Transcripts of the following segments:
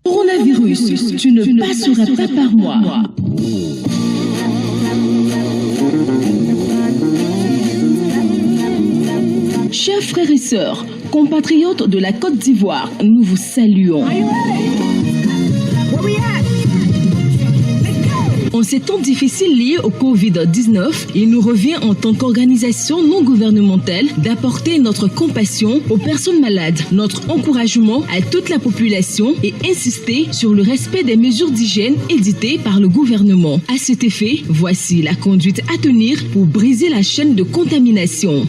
Coronavirus, tu ne passeras pas par moi. Chers frères et sœurs, compatriotes de la Côte d'Ivoire, nous vous saluons. En ces temps difficiles liés au Covid-19, il nous revient en tant qu'organisation non gouvernementale d'apporter notre compassion aux personnes malades, notre encouragement à toute la population et insister sur le respect des mesures d'hygiène éditées par le gouvernement. À cet effet, voici la conduite à tenir pour briser la chaîne de contamination.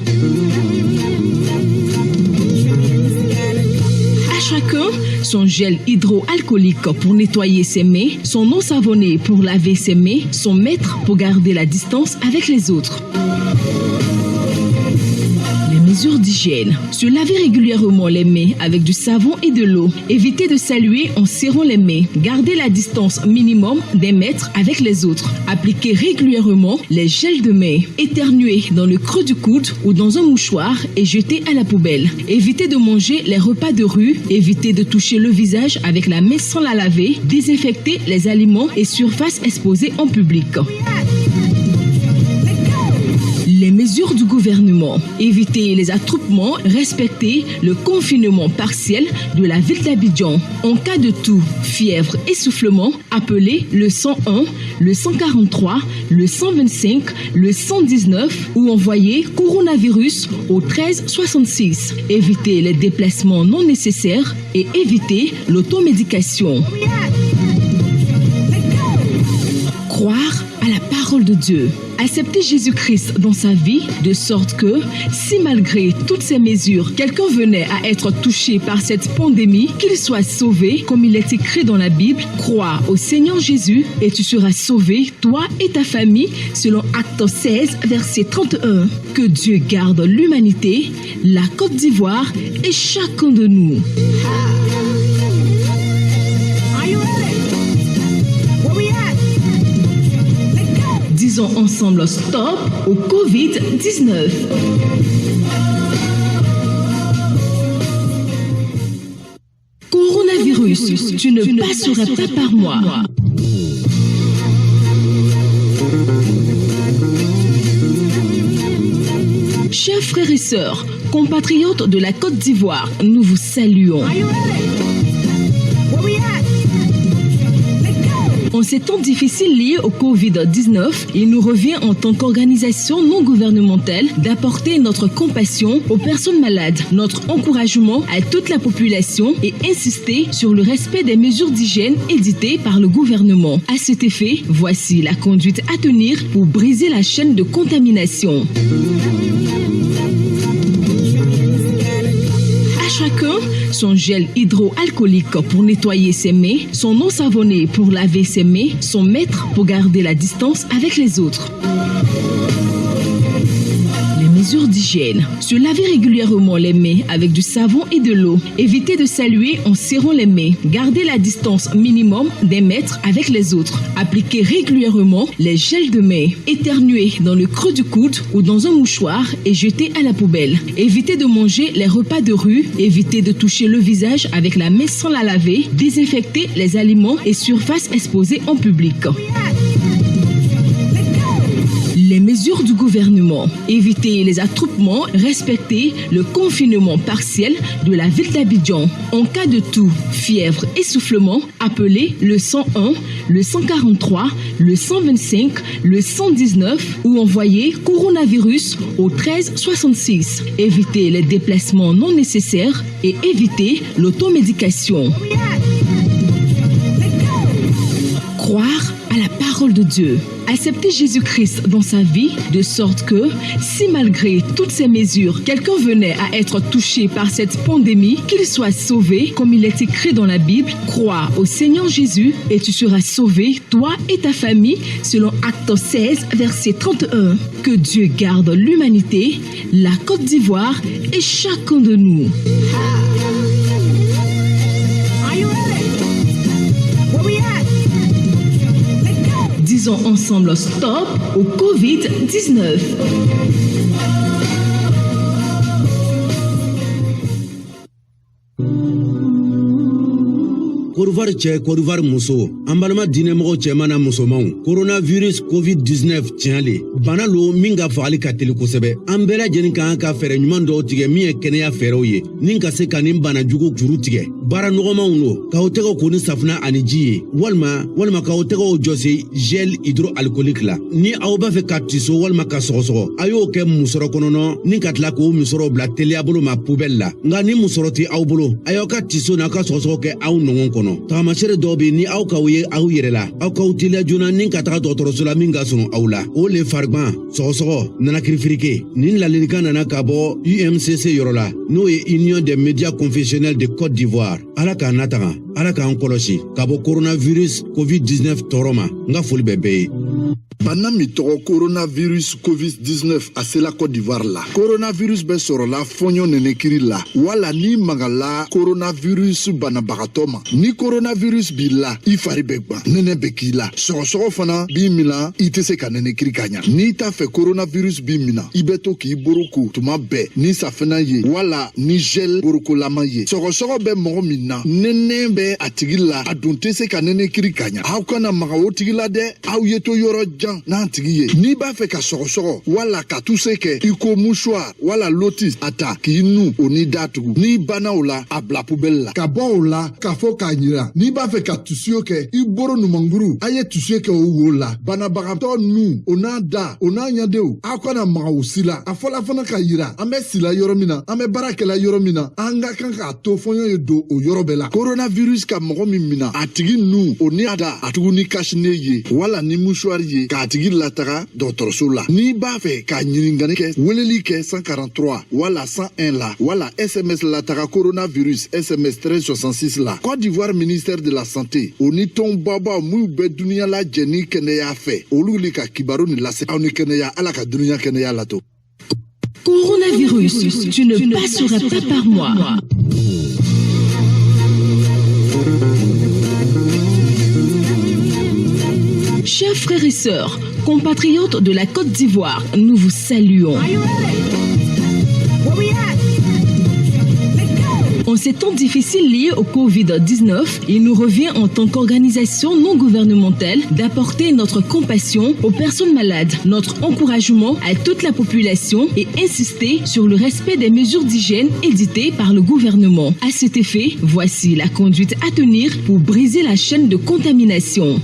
À chacun, son gel hydroalcoolique pour nettoyer ses mains, son eau savonnée pour laver ses mains, son mètre pour garder la distance avec les autres. Les mesures d'hygiène. Se laver régulièrement les mains avec du savon et de l'eau. Éviter de saluer en serrant les mains. Garder la distance minimum d'1 mètre avec les autres. Appliquer régulièrement les gels de main. Éternuer dans le creux du coude ou dans un mouchoir et jeter à la poubelle. Éviter de manger les repas de rue. Éviter de toucher le visage avec la main sans la laver. Désinfecter les aliments et surfaces exposées en public. Les mesures du gouvernement. Éviter les attroupements, respecter le confinement partiel de la ville d'Abidjan. En cas de toux, fièvre, essoufflement, appelez le 101, le 143, le 125, le 119 ou envoyez coronavirus au 1366. Éviter les déplacements non nécessaires et éviter l'automédication. Croire à la parole de Dieu. Accepter Jésus-Christ dans sa vie de sorte que, si malgré toutes ces mesures, quelqu'un venait à être touché par cette pandémie, qu'il soit sauvé, comme il est écrit dans la Bible, crois au Seigneur Jésus et tu seras sauvé, toi et ta famille, selon Actes 16, verset 31. Que Dieu garde l'humanité, la Côte d'Ivoire et chacun de nous. Disons ensemble stop au Covid-19. Coronavirus, tu ne passeras pas par moi. Chers frères et sœurs, compatriotes de la Côte d'Ivoire, nous vous saluons. En ces temps difficiles liés au Covid-19, il nous revient en tant qu'organisation non gouvernementale d'apporter notre compassion aux personnes malades, notre encouragement à toute la population et insister sur le respect des mesures d'hygiène éditées par le gouvernement. À cet effet, voici la conduite à tenir pour briser la chaîne de contamination. À chacun, son gel hydroalcoolique pour nettoyer ses mains, son eau savonnée pour laver ses mains, son mètre pour garder la distance avec les autres. Les mesures d'hygiène. Se laver régulièrement les mains avec du savon et de l'eau. Éviter de saluer en serrant les mains. Garder la distance minimum d'1 mètre avec les autres. Appliquer régulièrement les gels de main. Éternuer dans le creux du coude ou dans un mouchoir et jeter à la poubelle. Éviter de manger les repas de rue. Éviter de toucher le visage avec la main sans la laver. Désinfecter les aliments et surfaces exposées en public. Les mesures du gouvernement. Éviter les attroupements, respecter le confinement partiel de la ville d'Abidjan. En cas de toux, fièvre, essoufflement, appelez le 101, le 143, le 125, le 119 ou envoyez coronavirus au 1366. Éviter les déplacements non nécessaires et éviter l'automédication. Croire à la parole de Dieu. Accepter Jésus-Christ dans sa vie de sorte que, si malgré toutes ces mesures, quelqu'un venait à être touché par cette pandémie, qu'il soit sauvé, comme il est écrit dans la Bible, crois au Seigneur Jésus et tu seras sauvé, toi et ta famille, selon Actes 16, verset 31. Que Dieu garde l'humanité, la Côte d'Ivoire et chacun de nous. Disons ensemble stop au Covid-19. Côte d'Ivoire cɛ, Côte d'Ivoire muso, an balima diinɛmɔgɔ cɛman na musomanw, coronavirus COVID-19 tiɲɛle, bana lo min ka fagali ka teli kosɛbɛ. An bɛɛ lajɛlen kan ka fɛɛrɛ ɲuman dɔw tigɛ min ye kɛnɛya fɛɛrɛw ye, nin ka se ka nin bana jugu juru tigɛ. Baara nɔgɔmanw lo, k'aw tɛgɛw ko ni safunɛ ani ji ye, walima k'aw tɛgɛw jɔsi gel hydroalcoolique la. Ni aw b'a fɛ ka tiso walima ka sɔgɔsɔgɔ, a y'o kɛ musɔrɔ kɔnɔ ni ka tila k'o musɔrɔ bila teliya bolo ma poubelle la. Nka ni musɔrɔ tɛ aw bolo, a y'aw ka tiso n'a ka sɔgɔsɔgɔ kɛ aw nɔngɔn kɔnɔ. Tagamasere dɔw bɛ ni aw k'aw ye aw yɛrɛ la, aw k'aw teliya joona ni ka taga dɔgɔtɔrɔso la min ka surun aw la. O le farigan, sɔgɔsɔgɔ, nanakirifirike. Nin ladilikan nana ka bɔ UMCC yɔrɔ la, n'o ye Union des médias confessionnels de Côte d'Ivoire. Ala k'an nataga, Ala k'an kɔlɔsi ka bɔ coronavirus COVID-19 tɔɔrɔ ma. N ka foli bɛ bɛɛ ye. Bana mi tɔgɔ coronavirus COVID-19 a sela Côte d'Ivoire la. Coronavirus bɛ sɔrɔla fɔɲɔ nɛnɛkiri la, wala ni magala coronavirus banabagatɔ ma. Ni coronavirus b'i la, i fari bɛ gwan, nɛnɛ bɛ k'i la. Sɔgɔsɔgɔ fana b'i mina, i tɛ se ka nɛnɛkiri ka ɲa. N'i t'a fɛ coronavirus b'i mina, i bɛ to k'i boro ko tuma bɛɛ ni safinɛ ye, wala ni gel borokolama ye. Sɔgɔsɔgɔ bɛ mɔgɔ min na, nɛnɛ bɛ a tigi la, a dun tɛ se ka nɛnɛkiri ka ɲa. Aw kana maga o tigi la dɛ, aw ye to yɔrɔ jan n'an tigi ye. N'i b'a fɛ ka sɔgɔsɔgɔ wala ka tuse kɛ, i ko mouchoir wala lotis a ta k'i nu o ni da tugu. N'i banna o la, a bila poubelle la. Ka bɔ o la, k'a fɔ k'a ɲira. N'i b'a fɛ ka tusiyo kɛ, i boro numanguru, a ye tusiyo kɛ o wo la. Banabagatɔ nu, o n'a da, o n'a ɲadenw, aw kana maga o si la. A fɔla fana ka yira, an bɛ sila yɔrɔ min na, an bɛ baara kɛla yɔrɔ min na, an ka kan k'a to fɔɲɔ ye don o yɔrɔ bɛɛ la. Coronavirus ka mɔgɔ min mina, a tigi nu, o ni a da, a tugu ni kasine ye, wala ni mouchoir ye, k'a tigi lataga dɔgɔtɔrɔso la. N'i b'a fɛ ka ɲininkali kɛ, weleli kɛ 143 wala 101 la, wala SMS lataga coronavirus SMS 1366 la. Côte d'Ivoire ministère de la santé, o ni tɔnbabaw minnu bɛ duniya la jɛ ni kɛnɛya fɛ, olu le ka kibaru ni lase aw ni kɛnɛya, Ala ka duniya kɛnɛya lato. Coronavirus, tu ne passeras pas par moi. Chers frères et sœurs, compatriotes de la Côte d'Ivoire, nous vous saluons. En ces temps difficiles liés au Covid-19, il nous revient en tant qu'organisation non gouvernementale d'apporter notre compassion aux personnes malades, notre encouragement à toute la population et insister sur le respect des mesures d'hygiène éditées par le gouvernement. À cet effet, voici la conduite à tenir pour briser la chaîne de contamination.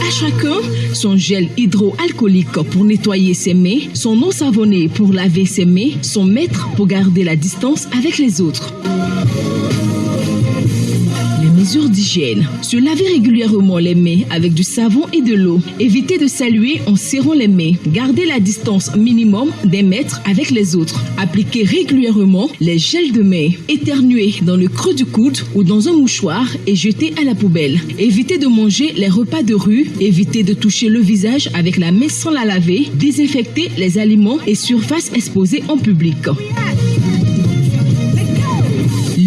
À chacun, son gel hydroalcoolique pour nettoyer ses mains, son eau savonnée pour laver ses mains, son mètre pour garder la distance avec les autres. Mesures d'hygiène. Se laver régulièrement les mains avec du savon et de l'eau. Éviter de saluer en serrant les mains. Garder la distance minimum d'1 mètre avec les autres. Appliquer régulièrement les gels de main. Éternuer dans le creux du coude ou dans un mouchoir et jeter à la poubelle. Éviter de manger les repas de rue. Éviter de toucher le visage avec la main sans la laver. Désinfecter les aliments et surfaces exposées en public.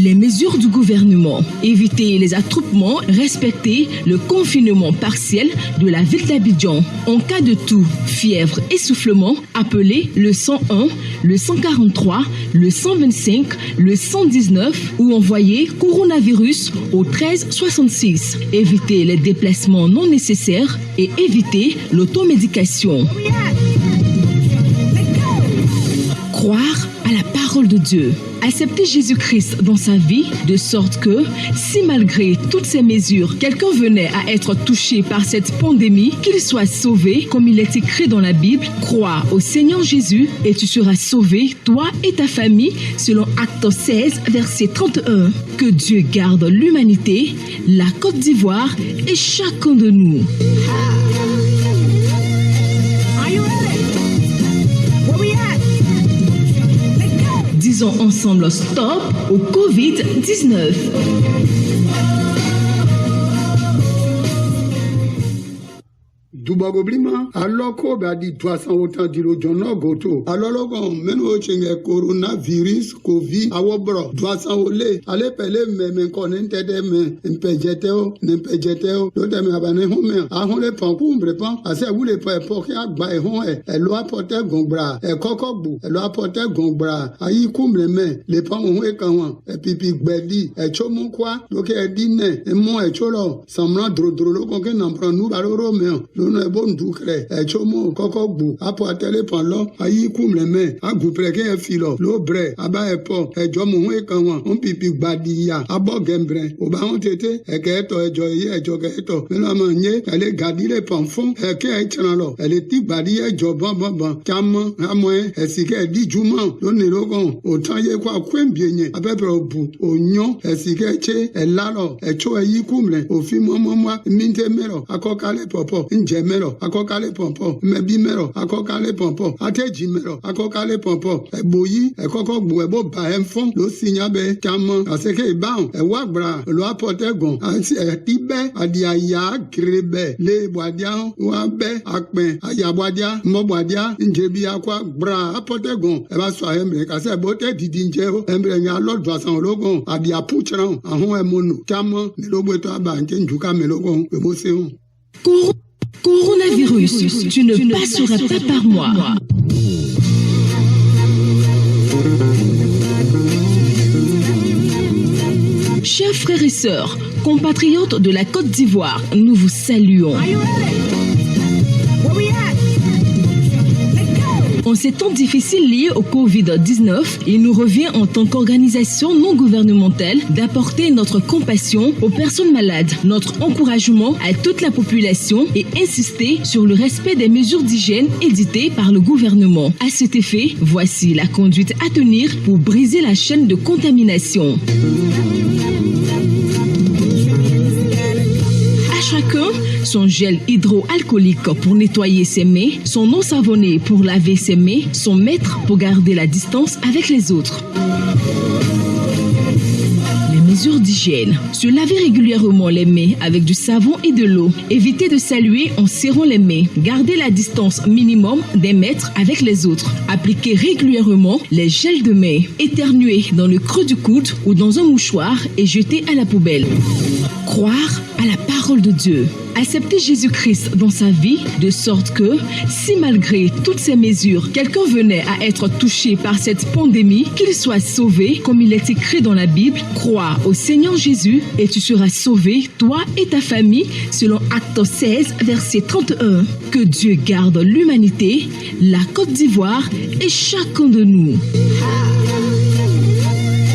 Les mesures du gouvernement. Éviter les attroupements, respecter le confinement partiel de la ville d'Abidjan. En cas de toux, fièvre, essoufflement, appelez le 101, le 143, le 125, le 119 ou envoyez coronavirus au 1366. Éviter les déplacements non nécessaires et éviter l'automédication. Croire à la parole de Dieu. Accepter Jésus-Christ dans sa vie de sorte que, si malgré toutes ces mesures, quelqu'un venait à être touché par cette pandémie, qu'il soit sauvé, comme il est écrit dans la Bible, crois au Seigneur Jésus et tu seras sauvé, toi et ta famille, selon Actes 16, verset 31. Que Dieu garde l'humanité, la Côte d'Ivoire et chacun de nous. Disons ensemble stop au Covid-19. dubagoblima aloko ba di 300 autant di lo jono goto alolo gon meno chinge coronavirus covid awobro 300 ole ale pele me konente de me mpejeteo npejeteo do de me abane home ahun le pon kumbre pon ase wule po ke agba ehun e lo apote gongbra e kokogbu e lo apote gongbra ayi kumbre me le pon ohun e kan won e pipi gbedi e chomu kwa lo ke dine e mo e cholo samran drodro lo kon ke na pron nu ba ro me lo no e bon dukre e chomu kokogbu apote le pon lo ayi kumbre me agupre ke e filo lo bre aba e po e jomu ohun e kan won on pipi gbadi ya abo gembre o ba on tete e ke to ejo yi ejo ke to me lo ma nye ele gadi le pon fon e ke e tran lo ele ti gbadi ejo bon chamo amoe esike di juma lo ni logon o tan ye kwa kwembie yen abebe obu onyo esike che elalo echo eyikumle ofi momo minte mero akokale popo nje mero akokale popo mebi mero akokale popo ateji mero akokale popo eboyi ekoko gbu ebo ba enfon lo sinyabe chamo aseke ibaun ewagbra lo apotegun ati etibe adiaya grebe le bwadia wa be apen ayabwadia mo bwadia njebi akwa bra apotegun e ba so emre ka se bo te didi nje o emre nya lord vasan ologun abi apuchran ahun emonu chamo ni logbo to aba nje njuka melogun pe bo se hun. Coronavirus, tu ne passeras pas par moi. Chers frères et sœurs, compatriotes de la Côte d'Ivoire, nous vous saluons. En ces temps difficiles liés au Covid-19, il nous revient en tant qu'organisation non gouvernementale d'apporter notre compassion aux personnes malades, notre encouragement à toute la population et insister sur le respect des mesures d'hygiène éditées par le gouvernement. À cet effet, voici la conduite à tenir pour briser la chaîne de contamination. À chacun, son gel hydroalcoolique pour nettoyer ses mains, son eau savonnée pour laver ses mains, son mètre pour garder la distance avec les autres. Les mesures d'hygiène: se laver régulièrement les mains avec du savon et de l'eau, éviter de saluer en serrant les mains, garder la distance minimum d'1 mètre avec les autres, appliquer régulièrement les gels de main, éternuer dans le creux du coude ou dans un mouchoir et jeter à la poubelle. Croire à la parole de Dieu. Accepter Jésus-Christ dans sa vie, de sorte que, si malgré toutes ces mesures, quelqu'un venait à être touché par cette pandémie, qu'il soit sauvé, comme il est écrit dans la Bible. Crois au Seigneur Jésus et tu seras sauvé, toi et ta famille, selon Actes 16, verset 31. Que Dieu garde l'humanité, la Côte d'Ivoire et chacun de nous.